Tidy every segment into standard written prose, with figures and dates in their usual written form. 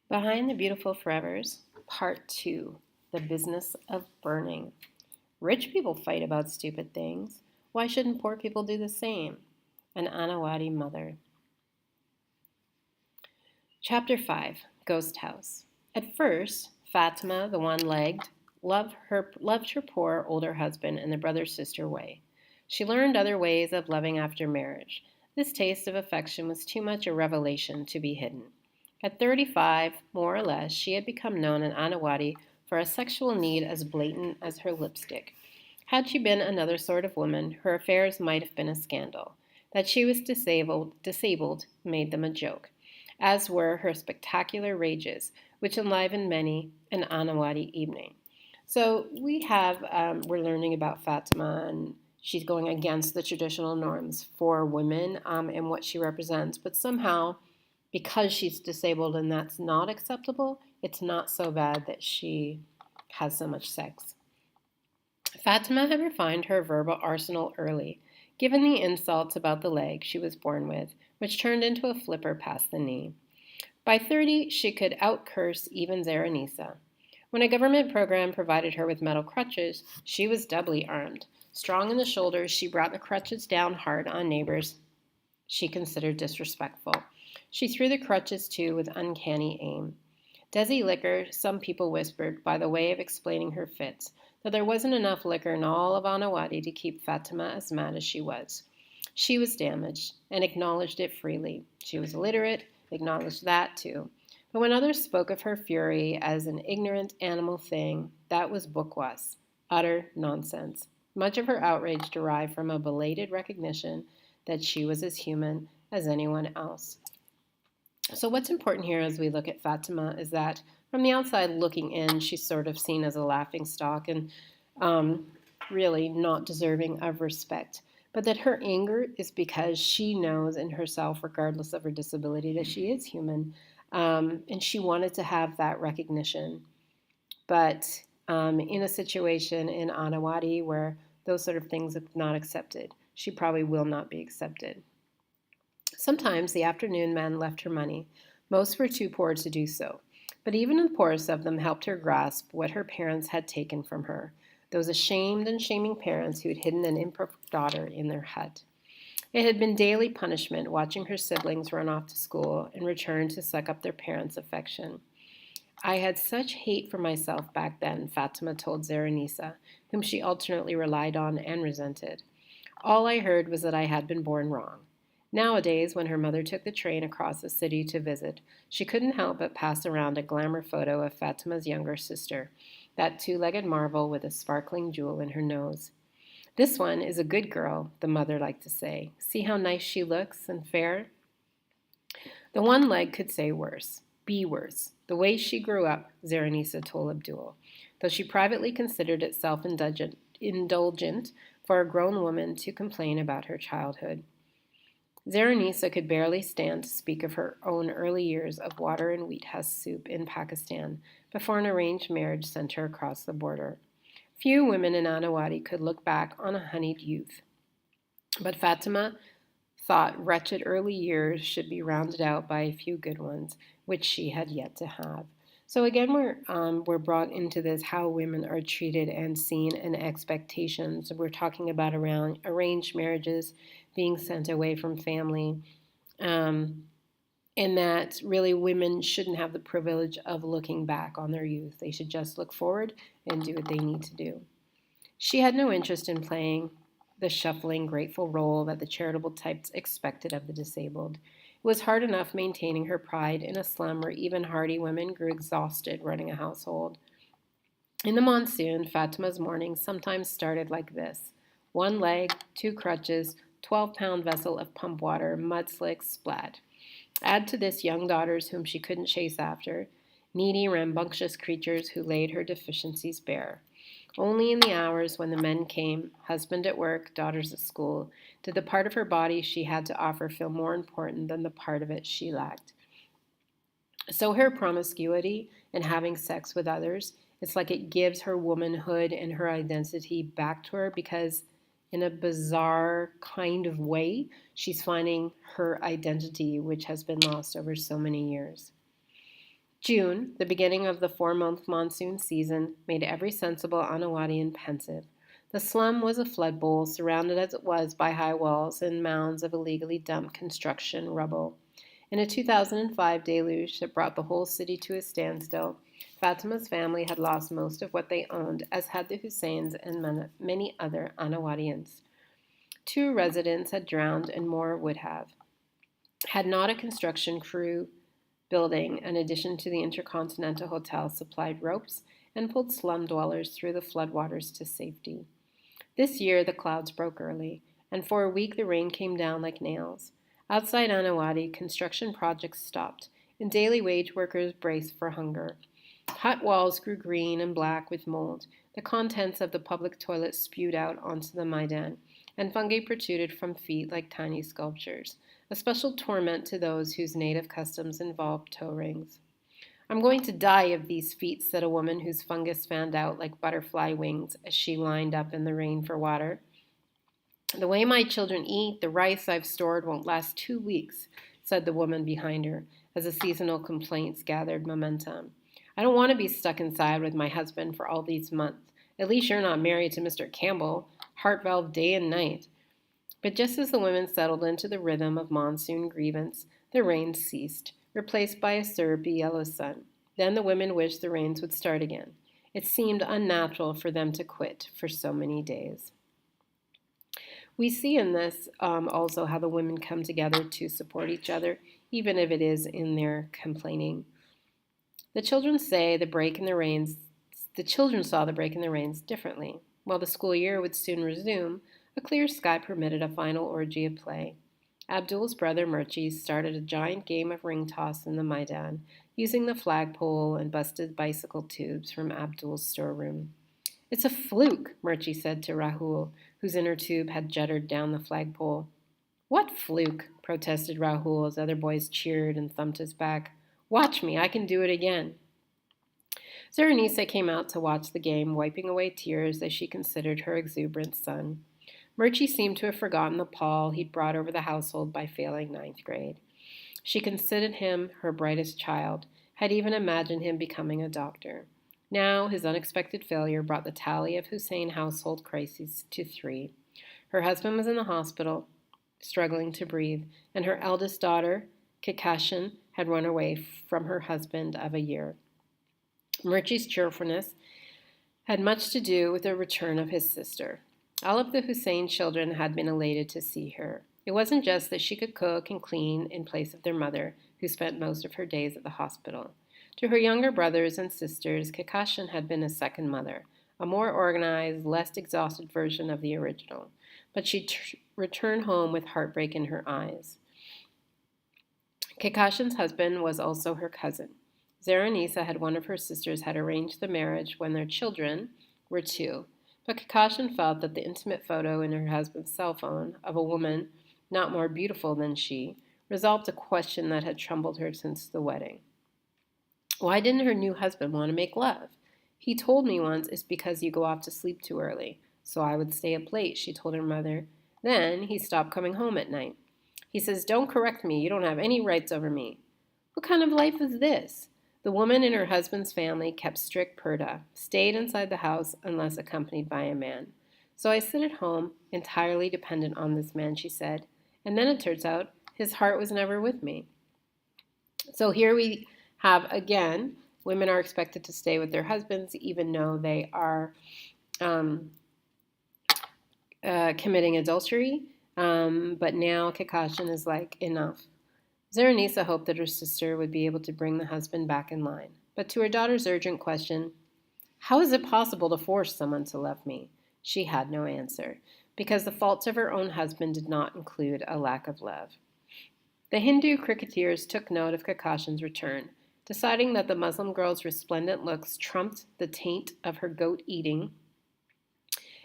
Behind the Beautiful Forevers, Part 2, The Business of Burning. Rich people fight about stupid things. Why shouldn't poor people do the same? An Anawadi Mother. Chapter 5, Ghost House. At first, Fatima, the one-legged, loved her poor older husband in the brother-sister way. She learned other ways of loving after marriage. This taste of affection was too much a revelation to be hidden. At 35, more or less, she had become known in Anawadi for a sexual need as blatant as her lipstick. Had she been another sort of woman, her affairs might have been a scandal. That she was disabled made them a joke, as were her spectacular rages, which enlivened many an Anawadi evening. So we're learning about Fatima, and she's going against the traditional norms for women and what she represents, but somehow because she's disabled and that's not acceptable, it's not so bad that she has so much sex. Fatima had refined her verbal arsenal early, given the insults about the leg she was born with, which turned into a flipper past the knee. By 30, she could out-curse even Zerenisa. When a government program provided her with metal crutches, she was doubly armed. Strong in the shoulders, she brought the crutches down hard on neighbors she considered disrespectful. She threw the crutches, too, with uncanny aim. Desi liquor, some people whispered, by the way of explaining her fits, that there wasn't enough liquor in all of Anawadi to keep Fatima as mad as she was. She was damaged, and acknowledged it freely. She was illiterate, acknowledged that, too. But when others spoke of her fury as an ignorant animal thing, that was bookwas, utter nonsense. Much of her outrage derived from a belated recognition that she was as human as anyone else. So what's important here as we look at Fatima is that from the outside looking in, she's sort of seen as a laughingstock and really not deserving of respect. But that her anger is because she knows in herself, regardless of her disability, that she is human. And she wanted to have that recognition. But in a situation in Anawadi where those sort of things are not accepted, she probably will not be accepted. Sometimes the afternoon men left her money. Most were too poor to do so. But even the poorest of them helped her grasp what her parents had taken from her, those ashamed and shaming parents who had hidden an imperfect daughter in their hut. It had been daily punishment watching her siblings run off to school and return to suck up their parents' affection. I had such hate for myself back then, Fatima told Zerenisa, whom she alternately relied on and resented. All I heard was that I had been born wrong. Nowadays, when her mother took the train across the city to visit, she couldn't help but pass around a glamour photo of Fatima's younger sister, that two-legged marvel with a sparkling jewel in her nose. This one is a good girl, the mother liked to say. See how nice she looks and fair? The one leg could say worse. Be worse. The way she grew up, Zerenisa told Abdul, though she privately considered it self-indulgent for a grown woman to complain about her childhood. Zerenisa could barely stand to speak of her own early years of water and wheat husk soup in Pakistan before an arranged marriage sent her across the border. Few women in Anawadi could look back on a honeyed youth. But Fatima thought wretched early years should be rounded out by a few good ones, which she had yet to have. So again, we're brought into this how women are treated and seen and expectations. We're talking about around arranged marriages, being sent away from family, and that really women shouldn't have the privilege of looking back on their youth. They should just look forward and do what they need to do. She had no interest in playing the shuffling, grateful role that the charitable types expected of the disabled. It was hard enough maintaining her pride in a slum where even hardy women grew exhausted running a household. In the monsoon, Fatima's mornings sometimes started like this: one leg, two crutches, 12-pound vessel of pump water, mud slicks, splat. Add to this young daughters whom she couldn't chase after, needy, rambunctious creatures who laid her deficiencies bare. Only in the hours when the men came, husband at work, daughters at school, did the part of her body she had to offer feel more important than the part of it she lacked. So her promiscuity and having sex with others, it's like it gives her womanhood and her identity back to her because in a bizarre kind of way, she's finding her identity, which has been lost over so many years. June, the beginning of the 4-month monsoon season, made every sensible Anawadian pensive. The slum was a flood bowl, surrounded as it was by high walls and mounds of illegally dumped construction rubble. In a 2005 deluge that brought the whole city to a standstill, Fatima's family had lost most of what they owned, as had the Husseins and many other Anawadians. 2 residents had drowned and more would have, had not a construction crew building, in addition to the Intercontinental Hotel, supplied ropes and pulled slum dwellers through the floodwaters to safety. This year the clouds broke early, and for a week the rain came down like nails. Outside Anawadi, construction projects stopped, and daily wage workers braced for hunger. Hut walls grew green and black with mold. The contents of the public toilet spewed out onto the Maidan, and fungi protruded from feet like tiny sculptures, a special torment to those whose native customs involved toe rings. "I'm going to die of these feet," said a woman whose fungus fanned out like butterfly wings as she lined up in the rain for water. "The way my children eat, the rice I've stored won't last 2 weeks," said the woman behind her, as the seasonal complaints gathered momentum. "I don't want to be stuck inside with my husband for all these months. At least you're not married to Mr. Campbell, heart valve day and night." But just as the women settled into the rhythm of monsoon grievance, the rain ceased, replaced by a syrupy yellow sun. Then the women wished the rains would start again. It seemed unnatural for them to quit for so many days. We see in this also how the women come together to support each other, even if it is in their complaining. The children saw the break in the rains differently. While the school year would soon resume, a clear sky permitted a final orgy of play. Abdul's brother Murchi started a giant game of ring toss in the Maidan, using the flagpole and busted bicycle tubes from Abdul's storeroom. "It's a fluke," Murchi said to Rahul, whose inner tube had jutted down the flagpole. "What fluke?" protested Rahul as other boys cheered and thumped his back. "Watch me, I can do it again." Zaranisa came out to watch the game, wiping away tears as she considered her exuberant son. Murchi seemed to have forgotten the pall he'd brought over the household by failing 9th grade. She considered him her brightest child, had even imagined him becoming a doctor. Now his unexpected failure brought the tally of Hussein household crises to 3. Her husband was in the hospital, struggling to breathe, and her eldest daughter, Kikashan, had run away from her husband of a year. Murchi's cheerfulness had much to do with the return of his sister. All of the Hussein children had been elated to see her. It wasn't just that she could cook and clean in place of their mother, who spent most of her days at the hospital. To her younger brothers and sisters, Kikashan had been a second mother, a more organized, less exhausted version of the original. But she returned home with heartbreak in her eyes. Kikashan's husband was also her cousin. Zaranisa had one of her sisters had arranged the marriage when their children were 2. But Kikashan felt that the intimate photo in her husband's cell phone of a woman not more beautiful than she resolved a question that had troubled her since the wedding. Why didn't her new husband want to make love? "He told me once it's because you go off to sleep too early, so I would stay up late," she told her mother. "Then he stopped coming home at night. He says, 'Don't correct me, you don't have any rights over me.' What kind of life is this?" The woman in her husband's family kept strict purdah, stayed inside the house unless accompanied by a man. "So I sit at home, entirely dependent on this man," she said, "and then it turns out his heart was never with me." So here we have, again, women are expected to stay with their husbands even though they are committing adultery, but now Kikashan is like, enough. Zaranisa hoped that her sister would be able to bring the husband back in line. But to her daughter's urgent question, "How is it possible to force someone to love me?" she had no answer, because the faults of her own husband did not include a lack of love. The Hindu cricketers took note of Kikashan's return, deciding that the Muslim girl's resplendent looks trumped the taint of her goat eating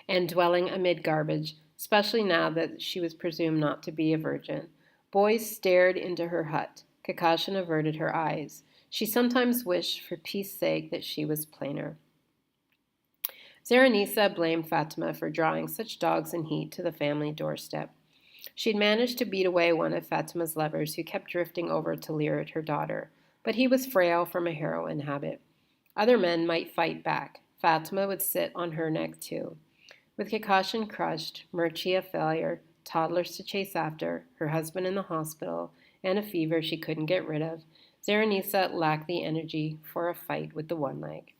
and dwelling amid garbage, especially now that she was presumed not to be a virgin. Boys stared into her hut. Kikashan averted her eyes. She sometimes wished, for peace sake, that she was plainer. Zaranisa blamed Fatima for drawing such dogs in heat to the family doorstep. She'd managed to beat away one of Fatima's lovers who kept drifting over to leer at her daughter. but he was frail from a heroin habit. Other men might fight back. Fatima would sit on her neck too. With Kakashi crushed, Murchie a failure, toddlers to chase after, her husband in the hospital, and a fever she couldn't get rid of, Zerenisa lacked the energy for a fight with the one leg.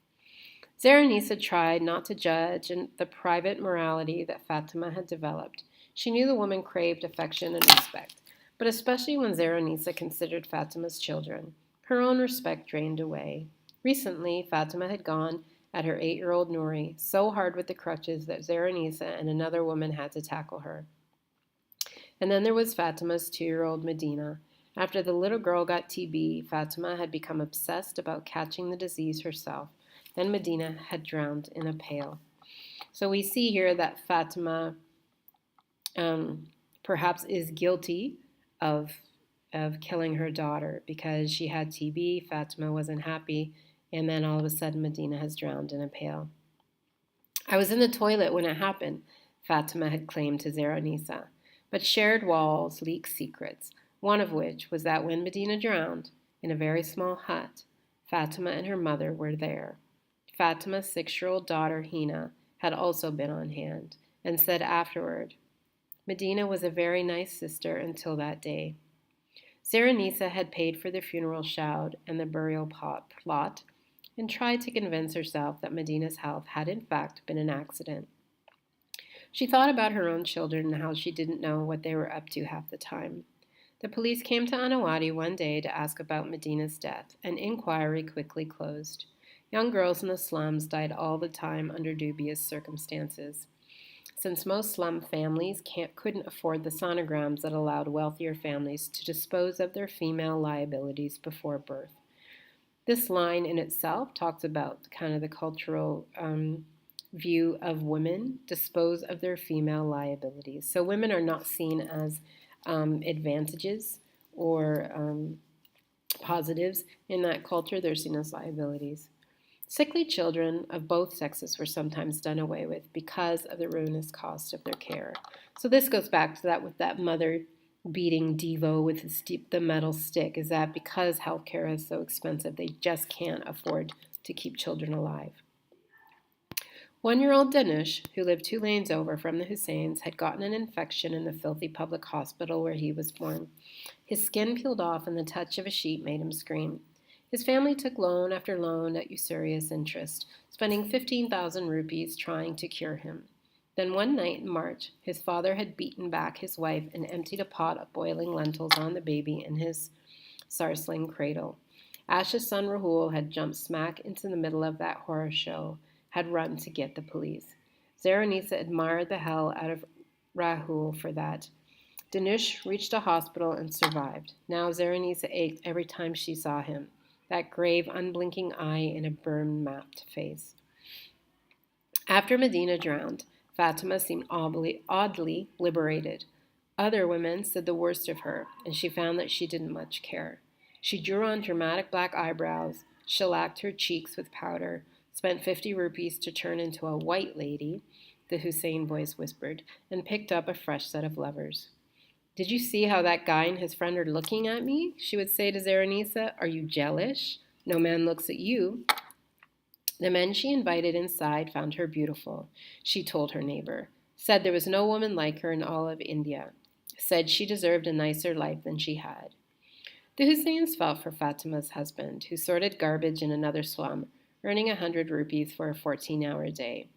Zerenisa tried not to judge the private morality that Fatima had developed. She knew the woman craved affection and respect, but especially when Zerenisa considered Fatima's children. Her own respect drained away. Recently, Fatima had gone at her 8-year-old Nouri so hard with the crutches that Zerenisa and another woman had to tackle her. And then there was Fatima's 2-year-old Medina. After the little girl got TB, Fatima had become obsessed about catching the disease herself. Then Medina had drowned in a pail. So we see here that Fatima perhaps is guilty of killing her daughter because she had TB. Fatima wasn't happy, and then all of a sudden Medina has drowned in a pail. I was in the toilet when it happened, Fatima had claimed to Zerenisa. But shared walls leak secrets, one of which was that when Medina drowned, in a very small hut, Fatima and her mother were there. Fatima's 6-year-old daughter, Hina, had also been on hand, and said afterward, Medina was a very nice sister until that day. Zerenisa had paid for the funeral shroud and the burial plot, and tried to convince herself that Medina's health had in fact been an accident. She thought about her own children and how she didn't know what they were up to half the time. The police came to Anawati one day to ask about Medina's death, and inquiry quickly closed. Young girls in the slums died all the time under dubious circumstances. Since most slum families couldn't afford the sonograms that allowed wealthier families to dispose of their female liabilities before birth. This line in itself talks about kind of the cultural view of women dispose of their female liabilities. So women are not seen as advantages or positives in that culture. They're seen as liabilities. Sickly children of both sexes were sometimes done away with because of the ruinous cost of their care. So this goes back to that with that mother beating Devo with the metal stick, is that because healthcare is so expensive, they just can't afford to keep children alive. 1-year-old Danush, who lived 2 lanes over from the Husseins, had gotten an infection in the filthy public hospital where he was born. His skin peeled off and the touch of a sheet made him scream. His family took loan after loan at usurious interest, spending 15,000 rupees trying to cure him. Then one night in March, his father had beaten back his wife and emptied a pot of boiling lentils on the baby in his sarsling cradle. Ash's son Rahul had jumped smack into the middle of that horror show, had run to get the police. Zerenisa admired the hell out of Rahul for that. Danush reached a hospital and survived. Now Zerenisa ached every time she saw him. That grave, unblinking eye in a burn-mapped face. After Medina drowned, Fatima seemed oddly liberated. Other women said the worst of her, and she found that she didn't much care. She drew on dramatic black eyebrows, shellacked her cheeks with powder, spent 50 rupees to turn into a white lady, the Hussein voice whispered, and picked up a fresh set of lovers. Did you see how that guy and his friend are looking at me? She would say to Zerenisa. Are you jealous? No man looks at you. The men she invited inside found her beautiful, she told her neighbor. Said there was no woman like her in all of India. Said she deserved a nicer life than she had. The Husseins felt for Fatima's husband, who sorted garbage in another slum, earning 100 rupees for a 14-hour day.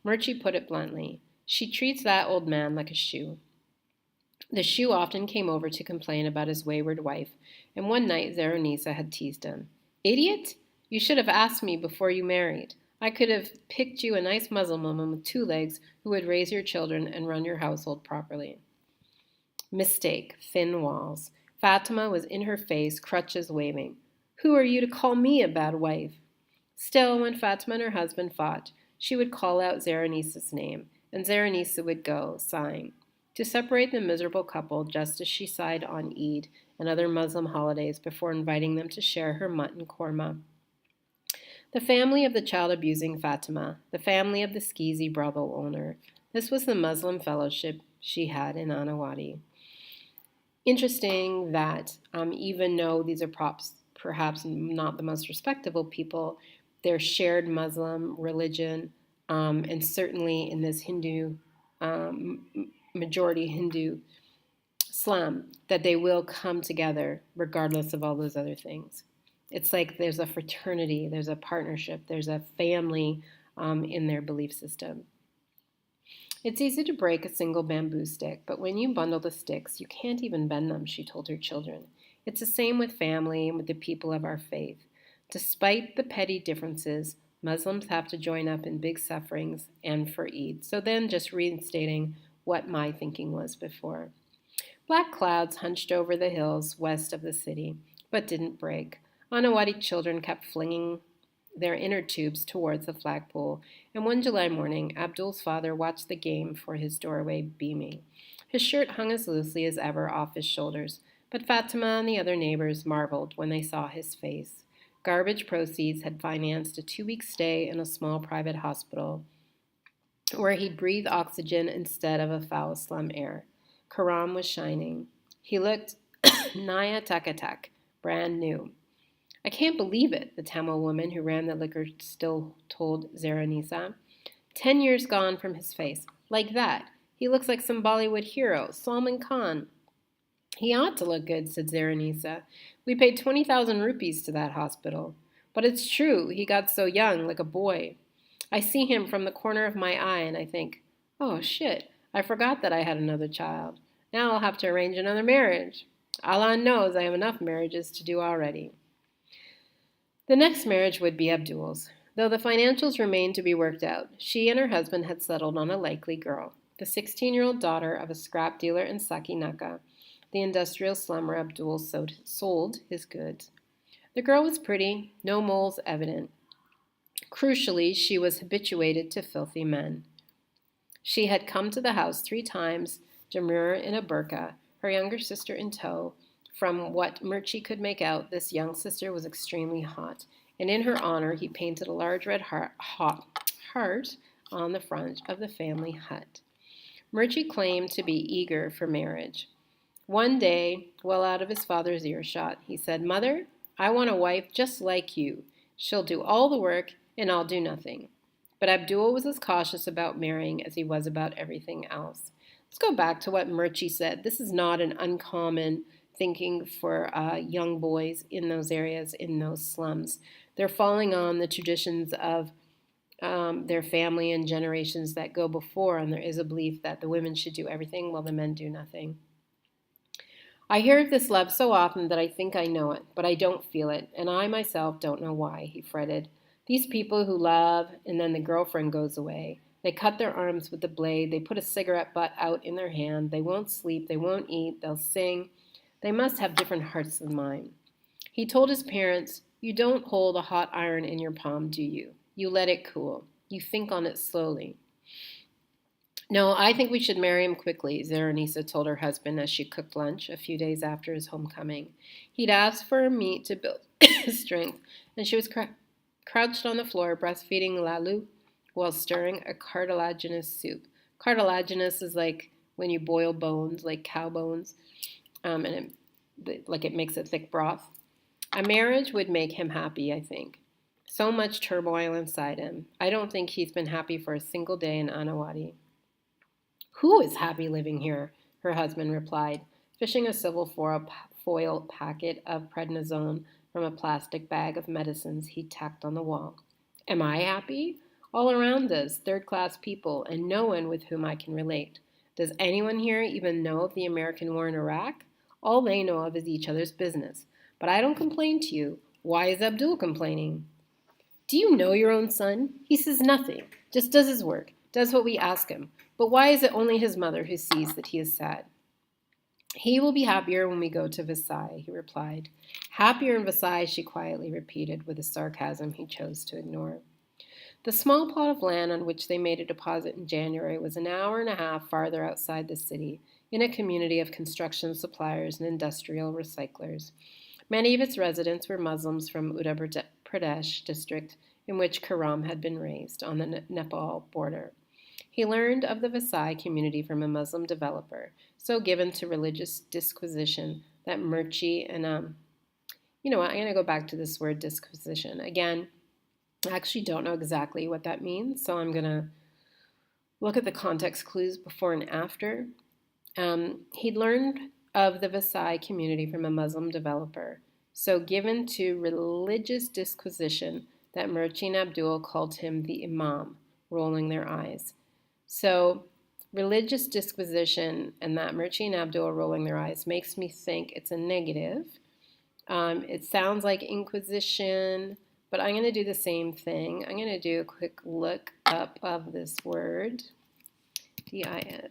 Murchie put it bluntly. She treats that old man like a shoe. The shoe often came over to complain about his wayward wife, and one night Zerenisa had teased him. Idiot! You should have asked me before you married. I could have picked you a nice Muslim woman with 2 legs who would raise your children and run your household properly. Mistake, thin walls. Fatima was in her face, crutches waving. Who are you to call me a bad wife? Still, when Fatima and her husband fought, she would call out Zerenisa's name, and Zerenisa would go, sighing. To separate the miserable couple just as she sighed on Eid and other Muslim holidays before inviting them to share her mutton korma. The family of the child-abusing Fatima, the family of the skeezy brothel owner. This was the Muslim fellowship she had in Anawati. Interesting that even though these are perhaps not the most respectable people, their shared Muslim religion, and certainly in this Hindu, majority Hindu slum, that they will come together regardless of all those other things. It's like there's a fraternity, there's a partnership, there's a family in their belief system. It's easy to break a single bamboo stick, but when you bundle the sticks, you can't even bend them, she told her children. It's the same with family and with the people of our faith. Despite the petty differences, Muslims have to join up in big sufferings and for Eid. So then just reinstating what my thinking was before. Black clouds hunched over the hills west of the city, but didn't break. Anawati children kept flinging their inner tubes towards the flagpole, and one July morning, Abdul's father watched the game for his doorway beaming. His shirt hung as loosely as ever off his shoulders, but Fatima and the other neighbors marveled when they saw his face. Garbage proceeds had financed a 2-week stay in a small private hospital where he'd breathe oxygen instead of a foul slum air. Karam was shining. He looked Naya Takatak, brand new. I can't believe it, the Tamil woman who ran the liquor still told Zaranisa. 10 years gone from his face. Like that. He looks like some Bollywood hero, Salman Khan. He ought to look good, said Zaranisa. We paid 20,000 rupees to that hospital. But it's true, he got so young, like a boy. I see him from the corner of my eye and I think, oh shit, I forgot that I had another child. Now I'll have to arrange another marriage. Allah knows I have enough marriages to do already. The next marriage would be Abdul's, though the financials remained to be worked out. She and her husband had settled on a likely girl, the 16-year-old daughter of a scrap dealer in Sakinaka, the industrial slum where Abdul sold his goods. The girl was pretty, no moles evident. Crucially, she was habituated to filthy men. She had come to the house 3 times, demure in a burqa, her younger sister in tow. From what Murchie could make out, this young sister was extremely hot, and in her honor he painted a large red heart on the front of the family hut. Murchie claimed to be eager for marriage. One day, well out of his father's earshot, he said, Mother, I want a wife just like you. She'll do all the work, and I'll do nothing. But Abdul was as cautious about marrying as he was about everything else. Let's go back to what Murchie said. This is not an uncommon thinking for young boys in those areas, in those slums. They're falling on the traditions of their family and generations that go before, and there is a belief that the women should do everything while the men do nothing. I hear of this love so often that I think I know it, but I don't feel it, and I myself don't know why, he fretted. These people who love, and then the girlfriend goes away. They cut their arms with the blade, they put a cigarette butt out in their hand, they won't sleep, they won't eat, they'll sing. They must have different hearts than mine. He told his parents, you don't hold a hot iron in your palm, do you? You let it cool. You think on it slowly. No, I think we should marry him quickly, Zaranisa told her husband as she cooked lunch a few days after his homecoming. He'd asked for meat to build his strength, and she was crouched on the floor breastfeeding Lalu while stirring a cartilaginous soup. Cartilaginous is like when you boil bones, like cow bones, and it makes a thick broth. A marriage would make him happy, I think. So much turmoil inside him. I don't think he's been happy for a single day in Anawati. Who is happy living here? Her husband replied, fishing a silver foil packet of prednisone from a plastic bag of medicines he tacked on the wall. Am I happy? All around us, third-class people, and no one with whom I can relate. Does anyone here even know of the American war in Iraq? All they know of is each other's business. But I don't complain to you. Why is Abdul complaining? Do you know your own son? He says nothing, just does his work, does what we ask him. But why is it only his mother who sees that he is sad? He will be happier when we go to Versailles, he replied. Happier in Versailles, she quietly repeated with a sarcasm he chose to ignore. The small plot of land on which they made a deposit in January was an hour and a half farther outside the city, in a community of construction suppliers and industrial recyclers. Many of its residents were Muslims from Uttar Pradesh district, in which Karam had been raised, on the Nepal border. He learned of the Versailles community from a Muslim developer, so given to religious disquisition that Murchie and You know what? I'm going to go back to this word disquisition. Again, I actually don't know exactly what that means, so I'm going to look at the context clues before and after. He'd learned of the Versailles community from a Muslim developer, so given to religious disquisition that Murchi and Abdul called him the Imam, rolling their eyes. So religious disquisition and that Murchi and Abdul rolling their eyes makes me think it's a negative. It sounds like Inquisition, but I'm going to do the same thing. I'm going to do a quick look up of this word. Disquistion.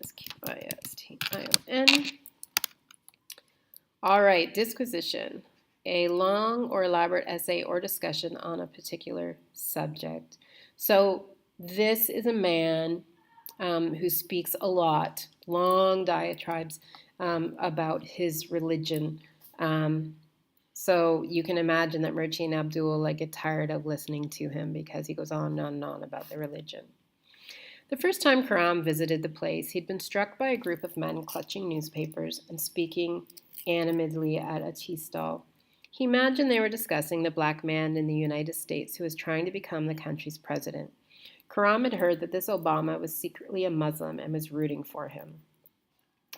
All right, disquisition. A long or elaborate essay or discussion on a particular subject. So this is a man who speaks a lot, long diatribes about his religion. So you can imagine that Murchi and Abdul get tired of listening to him because he goes on and on and on about the religion. The first time Karam visited the place, he'd been struck by a group of men clutching newspapers and speaking animatedly at a tea stall. He imagined they were discussing the black man in the United States who was trying to become the country's president. Karam had heard that this Obama was secretly a Muslim and was rooting for him.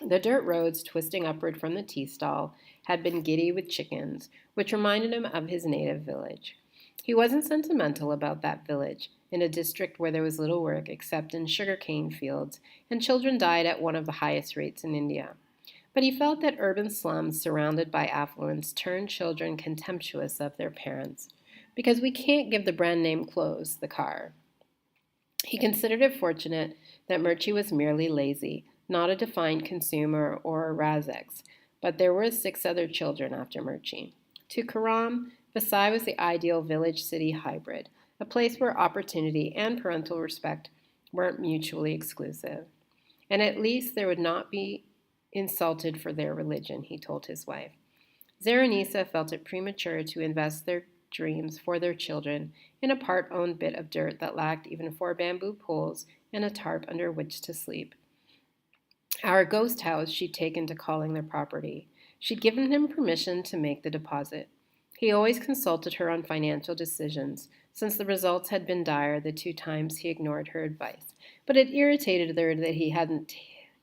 The dirt roads twisting upward from the tea stall had been giddy with chickens, which reminded him of his native village. He wasn't sentimental about that village, in a district where there was little work except in sugarcane fields, and children died at one of the highest rates in India. But he felt that urban slums surrounded by affluence turned children contemptuous of their parents, because we can't give the brand name clothes the car. He considered it fortunate that Murchi was merely lazy, not a defiant consumer or a Razex, but there were 6 other children after Murchi. To Karam, Versailles was the ideal village-city hybrid, a place where opportunity and parental respect weren't mutually exclusive. And at least there would not be insulted for their religion, he told his wife. Zaranisa felt it premature to invest their dreams for their children in a part-owned bit of dirt that lacked even 4 bamboo poles and a tarp under which to sleep. Our ghost house she'd taken to calling their property. She'd given him permission to make the deposit. He always consulted her on financial decisions, since the results had been dire the 2 times he ignored her advice, but it irritated her that he hadn't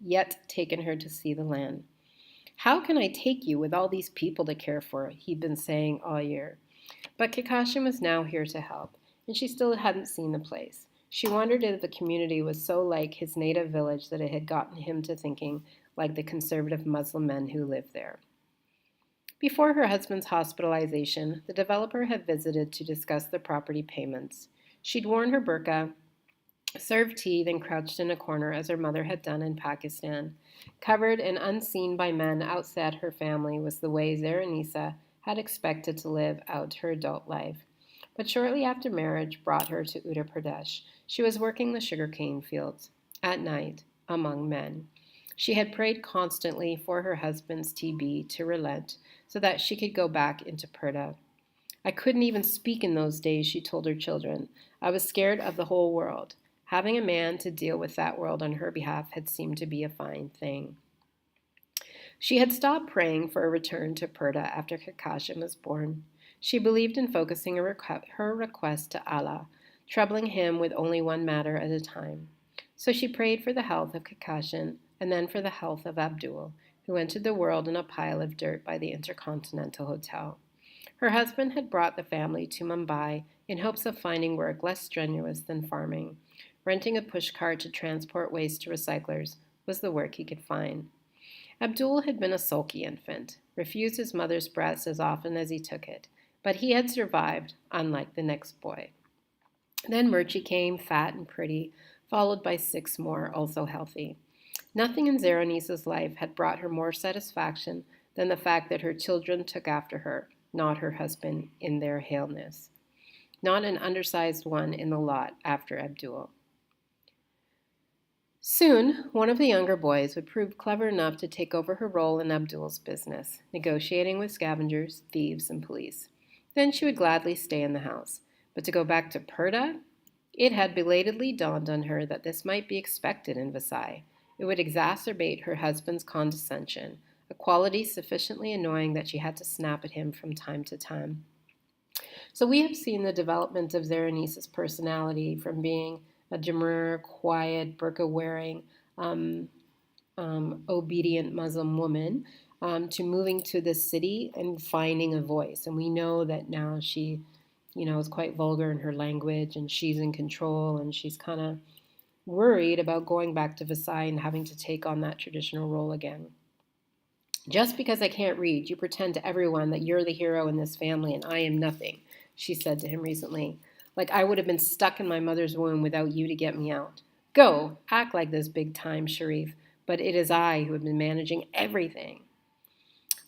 yet taken her to see the land. "How can I take you with all these people to care for?" he'd been saying all year. But Kakashi was now here to help, and she still hadn't seen the place. She wondered if the community was so like his native village that it had gotten him to thinking like the conservative Muslim men who lived there. Before her husband's hospitalization, the developer had visited to discuss the property payments. She'd worn her burqa, served tea, then crouched in a corner as her mother had done in Pakistan. Covered and unseen by men outside her family was the way Zaranisa had expected to live out her adult life. But shortly after marriage brought her to Uttar Pradesh, she was working the sugarcane fields, at night, among men. She had prayed constantly for her husband's TB to relent so that she could go back into Purda. "I couldn't even speak in those days," she told her children. "I was scared of the whole world." Having a man to deal with that world on her behalf had seemed to be a fine thing. She had stopped praying for a return to Purda after Kakashim was born. She believed in focusing her request to Allah, troubling him with only one matter at a time. So she prayed for the health of Kakashin and then for the health of Abdul, who entered the world in a pile of dirt by the Intercontinental Hotel. Her husband had brought the family to Mumbai in hopes of finding work less strenuous than farming. Renting a pushcart to transport waste to recyclers was the work he could find. Abdul had been a sulky infant, refused his mother's breast as often as he took it, but he had survived, unlike the next boy. Then Murchi came, fat and pretty, followed by 6 more, also healthy. Nothing in Zaranisa's life had brought her more satisfaction than the fact that her children took after her, not her husband, in their haleness. Not an undersized one in the lot after Abdul. Soon, one of the younger boys would prove clever enough to take over her role in Abdul's business, negotiating with scavengers, thieves, and police. Then she would gladly stay in the house. But to go back to Purda? It had belatedly dawned on her that this might be expected in Versailles. It would exacerbate her husband's condescension, a quality sufficiently annoying that she had to snap at him from time to time. So we have seen the development of Berenice's personality from being a demure, quiet, burqa-wearing, um, obedient Muslim woman to moving to the city and finding a voice. And we know that now she, is quite vulgar in her language and she's in control and she's kind of worried about going back to Versailles and having to take on that traditional role again. Just because I can't read, you pretend to everyone that you're the hero in this family and I am nothing, she said to him recently. Like I would have been stuck in my mother's womb without you to get me out. Go, act like this big time, Sharif, but it is I who have been managing everything.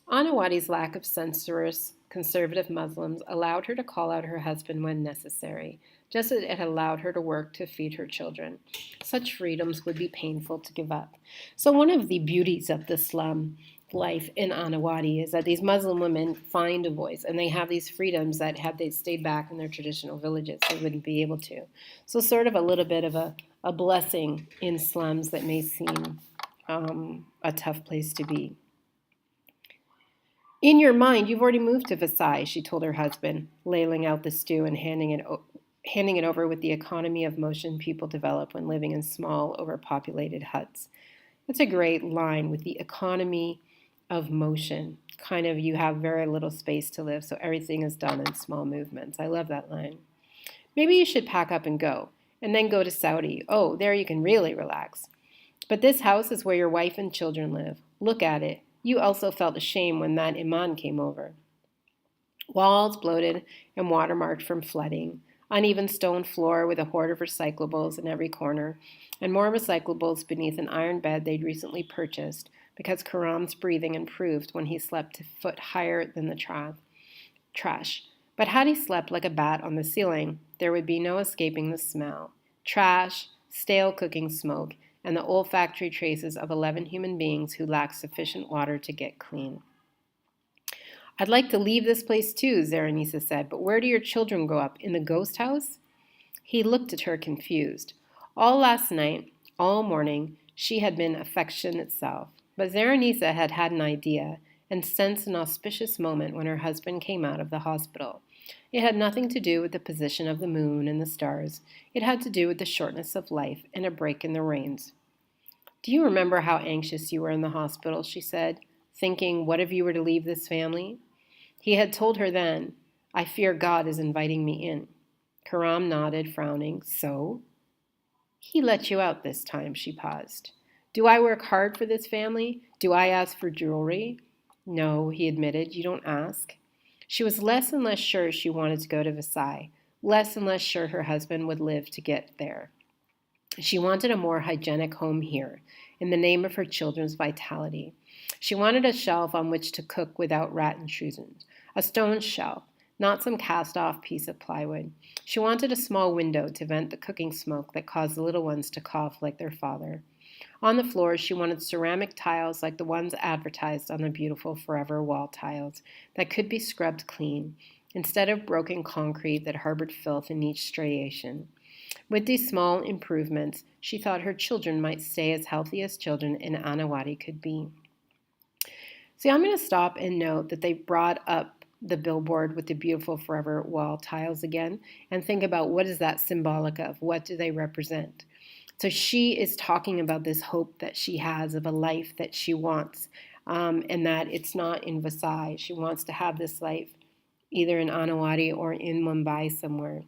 Anawadi's lack of censorious conservative Muslims allowed her to call out her husband when necessary, just as it had allowed her to work to feed her children. Such freedoms would be painful to give up. So one of the beauties of the slum life in Anawadi is that these Muslim women find a voice and they have these freedoms that had they stayed back in their traditional villages, they wouldn't be able to. So sort of a little bit of a blessing in slums that may seem a tough place to be. In your mind, you've already moved to Versailles, she told her husband, ladling out the stew and handing it over with the economy of motion people develop when living in small, overpopulated huts. That's a great line, with the economy of motion. Kind of, you have very little space to live, so everything is done in small movements. I love that line. Maybe you should pack up and go, and then go to Saudi. Oh, there you can really relax. But this house is where your wife and children live. Look at it. You also felt ashamed when that imam came over. Walls bloated and watermarked from flooding, uneven stone floor with a hoard of recyclables in every corner, and more recyclables beneath an iron bed they'd recently purchased because Karam's breathing improved when he slept a foot higher than the trash. But had he slept like a bat on the ceiling, there would be no escaping the smell. Trash, stale cooking smoke, and the olfactory traces of 11 human beings who lacked sufficient water to get clean. I'd like to leave this place too, Zerenisa said, but where do your children grow up? In the ghost house? He looked at her confused. All last night, all morning, she had been affection itself. But Zerenisa had had an idea and sensed an auspicious moment when her husband came out of the hospital. It had nothing to do with the position of the moon and the stars. It had to do with the shortness of life and a break in the rains. Do you remember how anxious you were in the hospital, she said, thinking, what if you were to leave this family? He had told her then, I fear God is inviting me in. Karam nodded, frowning. So? He let you out this time, she paused. Do I work hard for this family? Do I ask for jewelry? No, he admitted, you don't ask. She was less and less sure she wanted to go to Versailles, less and less sure her husband would live to get there. She wanted a more hygienic home here, in the name of her children's vitality. She wanted a shelf on which to cook without rat intrusions, a stone shelf, not some cast-off piece of plywood. She wanted a small window to vent the cooking smoke that caused the little ones to cough like their father. On the floor, she wanted ceramic tiles like the ones advertised on the beautiful Forever wall tiles that could be scrubbed clean, instead of broken concrete that harbored filth in each striation. With these small improvements, she thought her children might stay as healthy as children in Anawadi could be. See, I'm going to stop and note that they brought up the billboard with the beautiful Forever wall tiles again and think about what is that symbolic of? What do they represent? So she is talking about this hope that she has of a life that she wants, and that it's not in Versailles. She wants to have this life either in Anawadi or in Mumbai somewhere.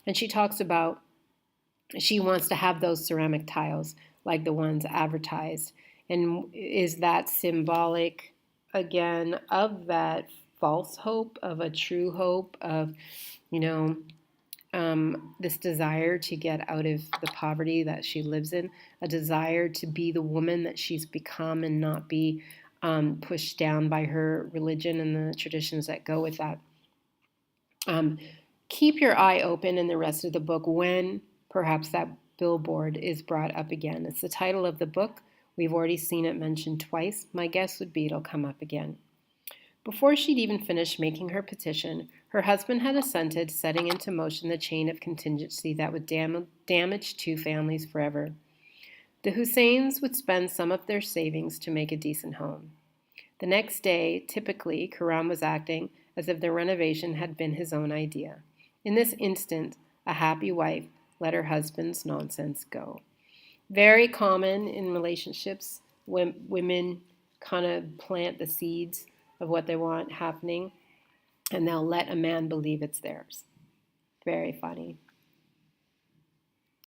And she talks about she wants to have those ceramic tiles like the ones advertised. And is that symbolic, again, of that false hope, of a true hope, of, this desire to get out of the poverty that she lives in, a desire to be the woman that she's become and not be pushed down by her religion and the traditions that go with that. Keep your eye open in the rest of the book when perhaps that billboard is brought up again. It's the title of the book. We've already seen it mentioned twice. My guess would be it'll come up again. Before she'd even finished making her petition, her husband had assented, setting into motion the chain of contingency that would damage two families forever. The Husseins would spend some of their savings to make a decent home. The next day, typically, Karam was acting as if the renovation had been his own idea. In this instant, a happy wife let her husband's nonsense go. Very common in relationships when women kind of plant the seeds of what they want happening, and they'll let a man believe it's theirs. Very funny.